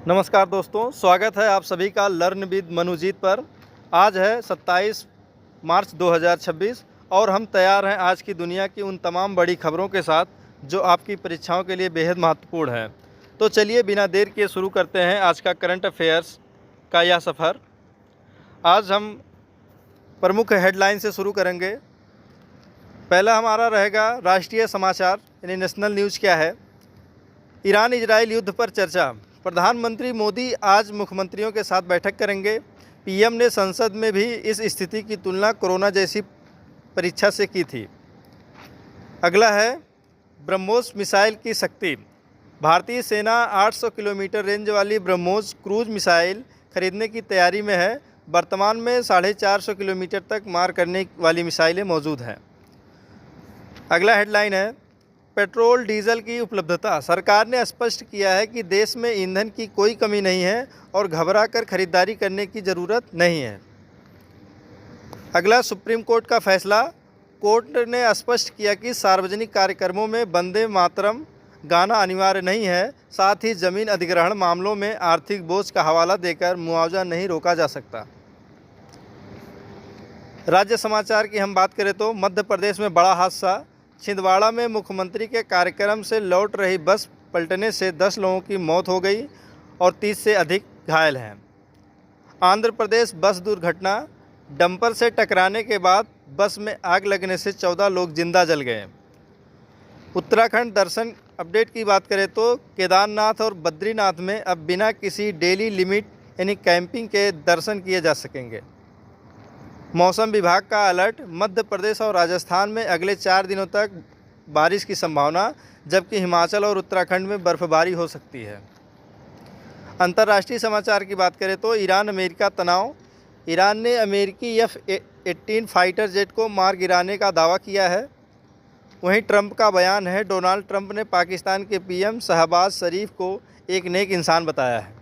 नमस्कार दोस्तों, स्वागत है आप सभी का लर्न विद मनुजीत पर। आज है 27 मार्च 2026 और हम तैयार हैं आज की दुनिया की उन तमाम बड़ी खबरों के साथ जो आपकी परीक्षाओं के लिए बेहद महत्वपूर्ण है। तो चलिए बिना देर किए शुरू करते हैं आज का करंट अफेयर्स का यह सफ़र। आज हम प्रमुख हेडलाइन से शुरू करेंगे। पहला हमारा रहेगा राष्ट्रीय समाचार यानी नेशनल न्यूज़ क्या है। ईरान इजराइल युद्ध पर चर्चा। प्रधानमंत्री मोदी आज मुख्यमंत्रियों के साथ बैठक करेंगे। पीएम ने संसद में भी इस स्थिति की तुलना कोरोना जैसी परीक्षा से की थी। अगला है ब्रह्मोस मिसाइल की शक्ति। भारतीय सेना 800 किलोमीटर रेंज वाली ब्रह्मोस क्रूज मिसाइल खरीदने की तैयारी में है। वर्तमान में 450 किलोमीटर तक मार करने वाली मिसाइलें मौजूद हैं। अगला हेडलाइन है पेट्रोल डीजल की उपलब्धता। सरकार ने स्पष्ट किया है कि देश में ईंधन की कोई कमी नहीं है और घबरा कर खरीदारी करने की ज़रूरत नहीं है। अगला सुप्रीम कोर्ट का फैसला। कोर्ट ने स्पष्ट किया कि सार्वजनिक कार्यक्रमों में वंदे मातरम गाना अनिवार्य नहीं है। साथ ही जमीन अधिग्रहण मामलों में आर्थिक बोझ का हवाला देकर मुआवजा नहीं रोका जा सकता। राज्य समाचार की हम बात करें तो मध्य प्रदेश में बड़ा हादसा। छिंदवाड़ा में मुख्यमंत्री के कार्यक्रम से लौट रही बस पलटने से 10 लोगों की मौत हो गई और 30 से अधिक घायल हैं। आंध्र प्रदेश बस दुर्घटना। डंपर से टकराने के बाद बस में आग लगने से 14 लोग जिंदा जल गए। उत्तराखंड दर्शन अपडेट की बात करें तो केदारनाथ और बद्रीनाथ में अब बिना किसी डेली लिमिट यानी कैंपिंग के दर्शन किए जा सकेंगे। मौसम विभाग का अलर्ट। मध्य प्रदेश और राजस्थान में अगले 4 दिनों तक बारिश की संभावना, जबकि हिमाचल और उत्तराखंड में बर्फबारी हो सकती है। अंतर्राष्ट्रीय समाचार की बात करें तो ईरान अमेरिका तनाव। ईरान ने अमेरिकी F-18 फाइटर जेट को मार गिराने का दावा किया है। वहीं ट्रंप का बयान है। डोनाल्ड ट्रंप ने पाकिस्तान के पीएम शहबाज शरीफ को एक नेक इंसान बताया है।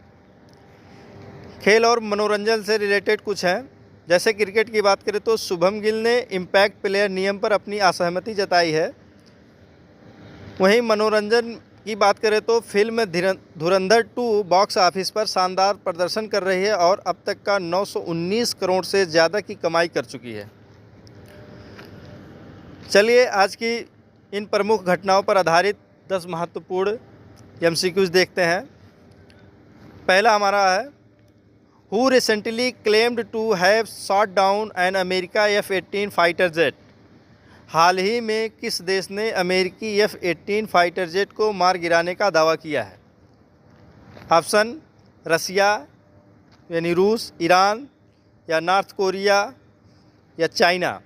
खेल और मनोरंजन से रिलेटेड कुछ हैं, जैसे क्रिकेट की बात करें तो शुभम गिल ने इम्पैक्ट प्लेयर नियम पर अपनी असहमति जताई है। वहीं मनोरंजन की बात करें तो फिल्म धुरंधर 2 बॉक्स ऑफिस पर शानदार प्रदर्शन कर रही है और अब तक का 919 करोड़ से ज़्यादा की कमाई कर चुकी है। चलिए आज की इन प्रमुख घटनाओं पर आधारित 10 महत्वपूर्ण MCQs देखते हैं। पहला हमारा है Who recently claimed to have shot down an America F-18 fighter jet. हाल ही में किस देश ने अमेरिकी F-18 फाइटर जेट को मार गिराने का दावा किया है। ऑप्शन रसिया यानी रूस, ईरान या नॉर्थ कोरिया या चाइना।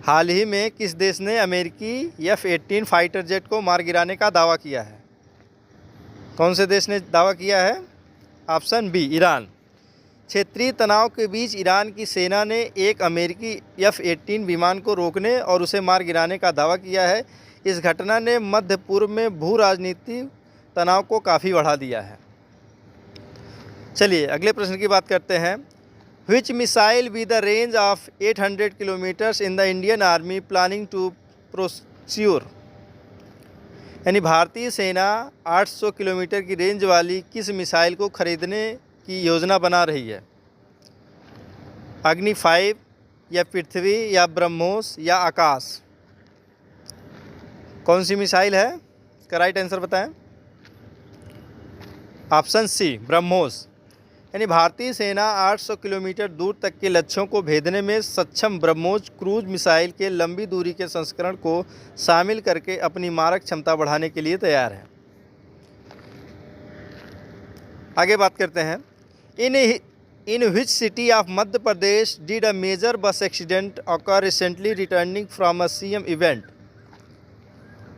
हाल ही में किस देश ने अमेरिकी F-18 फाइटर जेट को मार गिराने का दावा किया है। कौन से देश ने दावा किया है। Option B Iran. क्षेत्रीय तनाव के बीच ईरान की सेना ने एक अमेरिकी F-18 विमान को रोकने और उसे मार गिराने का दावा किया है। इस घटना ने मध्य पूर्व में भू राजनीतिक तनाव को काफ़ी बढ़ा दिया है। चलिए अगले प्रश्न की बात करते हैं। Which missile with the range of 800 kilometres in the Indian army planning to procure. यानी भारतीय सेना 800 किलोमीटर की रेंज वाली किस मिसाइल को खरीदने की योजना बना रही है। अग्नि 5 या पृथ्वी या ब्रह्मोस या आकाश। कौन सी मिसाइल है, इसका राइट आंसर बताएं। Option C BrahMos. यानी भारतीय सेना 800 किलोमीटर दूर तक के लक्ष्यों को भेदने में सक्षम ब्रह्मोस क्रूज मिसाइल के लंबी दूरी के संस्करण को शामिल करके अपनी मारक क्षमता बढ़ाने के लिए तैयार है। आगे बात करते हैं। In which city of Madhya Pradesh did a major bus accident occur recently returning from a CM event.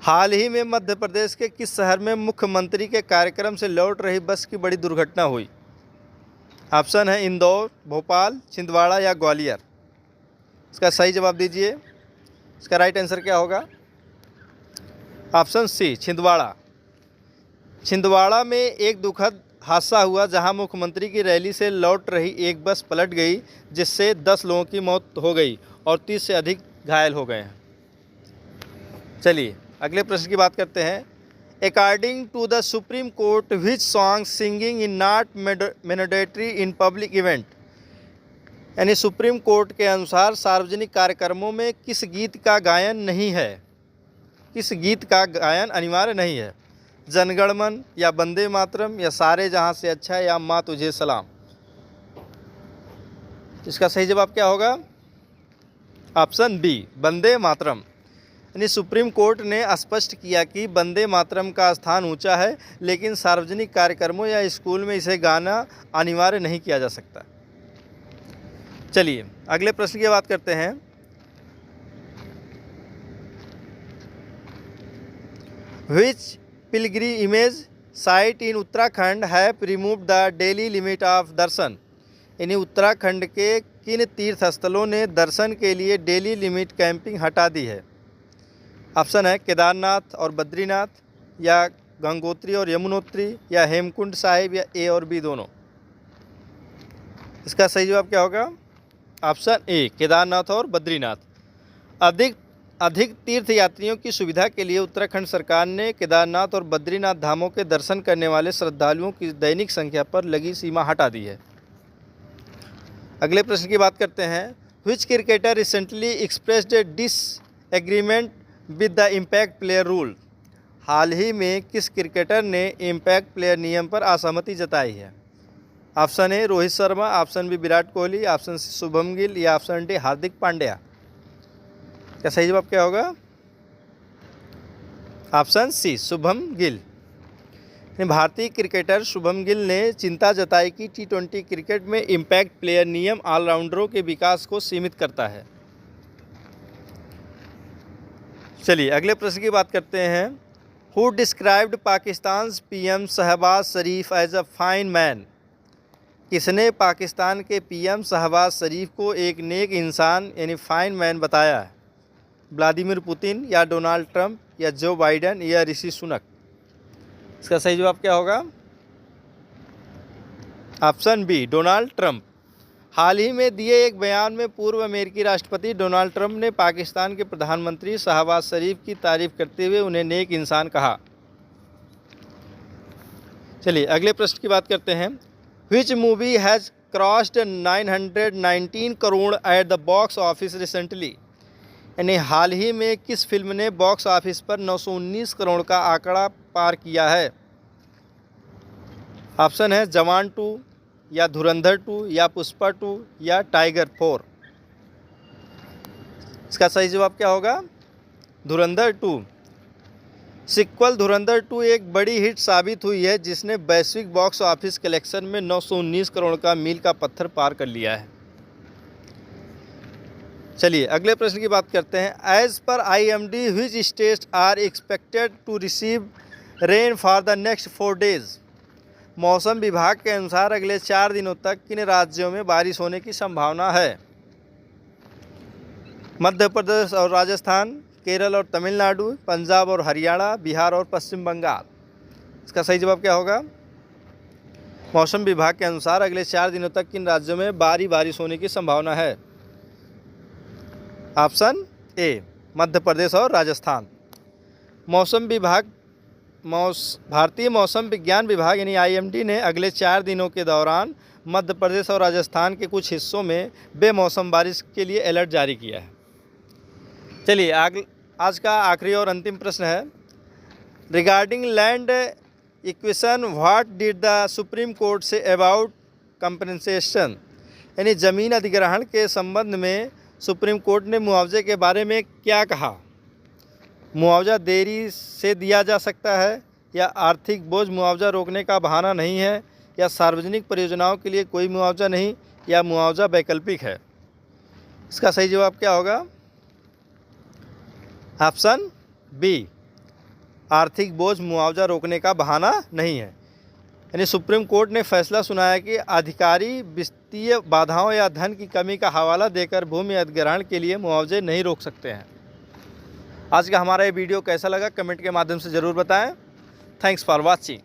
हाल ही में मध्य प्रदेश के किस शहर में मुख्यमंत्री के कार्यक्रम से लौट रही बस की बड़ी दुर्घटना हुई। ऑप्शन है इंदौर, भोपाल, छिंदवाड़ा या ग्वालियर। इसका सही जवाब दीजिए। इसका राइट आंसर क्या होगा। ऑप्शन सी छिंदवाड़ा। छिंदवाड़ा में एक दुखद हादसा हुआ जहां मुख्यमंत्री की रैली से लौट रही एक बस पलट गई, जिससे 10 लोगों की मौत हो गई और 30 से अधिक घायल हो गए हैं। चलिए अगले प्रश्न की बात करते हैं। According to the supreme court which song singing in not mandatory in public event. यानी सुप्रीम कोर्ट के अनुसार सार्वजनिक कार्यक्रमों में किस गीत का गायन नहीं है, किस गीत का गायन अनिवार्य नहीं है। जनगण मन या वंदे मातरम या सारे जहां से अच्छा या माँ तुझे सलाम। इसका सही जवाब क्या होगा? Option B, Vande Mataram. यानी सुप्रीम कोर्ट ने स्पष्ट किया कि वंदे मातरम का स्थान ऊंचा है, लेकिन सार्वजनिक कार्यक्रमों या स्कूल में इसे गाना अनिवार्य नहीं किया जा सकता। चलिए अगले प्रश्न की बात करते हैं। Which pilgrimage site in Uttarakhand have removed the daily limit of darshan. यानी उत्तराखंड के किन तीर्थ स्थलों ने दर्शन के लिए डेली लिमिट कैंपिंग हटा दी है। ऑप्शन है केदारनाथ और बद्रीनाथ, या गंगोत्री और यमुनोत्री, या हेमकुंड साहिब, या ए और बी दोनों। इसका सही जवाब क्या होगा? ऑप्शन ए, केदारनाथ और बद्रीनाथ। अधिक तीर्थ यात्रियों की सुविधा के लिए उत्तराखंड सरकार ने केदारनाथ और बद्रीनाथ धामों के दर्शन करने वाले श्रद्धालुओं की दैनिक संख्या पर लगी सीमा हटा दी है। अगले प्रश्न की बात करते हैं। Which cricketer recently expressed disagreement with the impact player rule. हाल ही में किस क्रिकेटर ने इम्पैक्ट प्लेयर नियम पर असहमति जताई है। Option A Rohit Sharma, option B Virat Kohli, option C Shubham Gill, या ऑप्शन डी हार्दिक पांड्या। क्या सही जवाब क्या होगा? Option C, Shubham Gill. भारतीय क्रिकेटर शुभम गिल ने चिंता जताई कि T20 क्रिकेट में इम्पैक्ट प्लेयर नियम ऑलराउंडरों के विकास को सीमित करता है। चलिए अगले प्रश्न की बात करते हैं। Who described Pakistan PM Shahbaz Sharif as a fine man. किसने पाकिस्तान के PM शहबाज शरीफ को एक नेक इंसान यानी फाइन मैन बताया है। व्लादिमीर पुतिन, या डोनाल्ड ट्रंप, या जो बाइडेन, या ऋषि सुनक। इसका सही जवाब क्या होगा? Option B, Donald Trump. हाल ही में दिए एक बयान में पूर्व अमेरिकी राष्ट्रपति डोनाल्ड ट्रंप ने पाकिस्तान के प्रधानमंत्री शहबाज शरीफ की तारीफ करते हुए उन्हें नेक इंसान कहा। चलिए अगले प्रश्न की बात करते हैं। Which movie has crossed 919 crore at the box office recently. यानी हाल ही में किस फिल्म ने बॉक्स ऑफिस पर 919 करोड़ का आंकड़ा पार किया है। ऑप्शन है जवान 2, या धुरंधर 2, या पुष्पा 2, या टाइगर 4। इसका सही जवाब क्या होगा? धुरंधर 2। सिक्वल धुरंधर 2 एक बड़ी हिट साबित हुई है, जिसने वैश्विक बॉक्स ऑफिस कलेक्शन में 919 करोड़ का मील का पत्थर पार कर लिया है। चलिए अगले प्रश्न की बात करते हैं। As per IMD which states are expected to receive rain for the next 4 days. मौसम विभाग के अनुसार अगले 4 दिनों तक किन राज्यों में बारिश होने की संभावना है। मध्य प्रदेश और राजस्थान, केरल और तमिलनाडु, पंजाब और हरियाणा, बिहार और पश्चिम बंगाल। इसका सही जवाब क्या होगा? मौसम विभाग के अनुसार अगले 4 दिनों तक किन राज्यों में बारिश होने की संभावना है। ऑप्शन ए, मध्य प्रदेश और राजस्थान। मौसम विभाग भारतीय मौसम विज्ञान विभाग यानी IMD ने अगले 4 दिनों के दौरान मध्य प्रदेश और राजस्थान के कुछ हिस्सों में बेमौसम बारिश के लिए अलर्ट जारी किया है। चलिए आज का आखिरी और अंतिम प्रश्न है। Regarding land equation what did the supreme court say about compensation. यानी ज़मीन अधिग्रहण के संबंध में सुप्रीम कोर्ट ने मुआवजे के बारे में क्या कहा। मुआवजा देरी से दिया जा सकता है, या आर्थिक बोझ मुआवजा रोकने का बहाना नहीं है, या सार्वजनिक परियोजनाओं के लिए कोई मुआवजा नहीं, या मुआवजा वैकल्पिक है। इसका सही जवाब क्या होगा? ऑप्शन बी, आर्थिक बोझ मुआवजा रोकने का बहाना नहीं है। यानी सुप्रीम कोर्ट ने फैसला सुनाया कि अधिकारी वित्तीय बाधाओं या धन की कमी का हवाला देकर भूमि अधिग्रहण के लिए मुआवजे नहीं रोक सकते हैं। आज का हमारा ये वीडियो कैसा लगा कमेंट के माध्यम से ज़रूर बताएं। Thanks for watching.